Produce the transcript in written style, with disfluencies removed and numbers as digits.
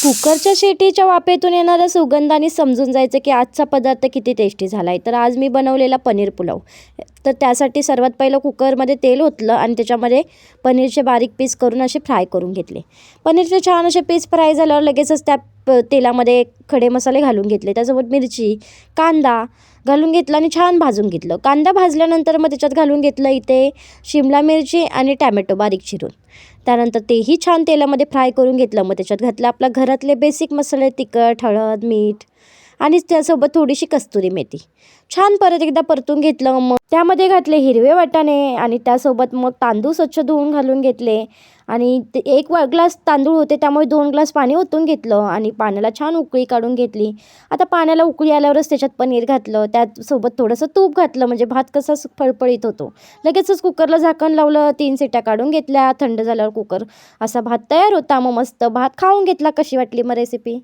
कुकरच्या शिट्टीच्या वाफेतून येणाऱ्या सुगंधाने समजून जायचं की आजचा पदार्थ किती टेस्टी झाला आहे. तर आज मी बनवलेला पनीर पुलाव. तर त्यासाठी सर्वात पहिलं कुकरमध्ये तेल ओतलं आणि त्याच्यामध्ये पनीरचे बारीक पीस करून असे फ्राय करून घेतले. पनीरचे छान असे पीस फ्राय झाल्यावर लगेचच त्या तेलामध्ये खडे मसाले घालून घेतले. त्यासोबत मिरची, कांदा घालून घेतला आणि छान भाजून घेतलं. कांदा भाजल्यानंतर मग त्याच्यात घालून घेतलं इथे शिमला मिरची आणि टॅमॅटो बारीक चिरून. त्यानंतर तेही छान तेलामध्ये फ्राय करून घेतलं. मग त्याच्यात घातलं आपल्या घरातले बेसिक मसाले, तिखट, हळद, मीठ आणि त्यासोबत थोडीशी कस्तुरी मेथी. छान परत एकदा परतून घेतलं. मग त्यामध्ये घातले हिरवे वाटाणे आणि त्यासोबत मग तांदूळ स्वच्छ धुवून घालून घेतले आणि ते 1 ग्लास तांदूळ होते त्यामुळे 2 ग्लास पाणी ओतून घेतलं आणि पाण्याला छान उकळी काढून घेतली. आता पाण्याला उकळी आल्यावरच त्याच्यात पनीर घातलं. त्यासोबत थोडंसं तूप घातलं म्हणजे भात कसा फळफळीत होतो. लगेचच कुकरला झाकण लावलं, 3 शिट्ट्या काढून घेतल्या. थंड झाल्यावर कुकर असा भात तयार होता. मग मस्त भात खाऊन घेतला. कशी वाटली मग रेसिपी?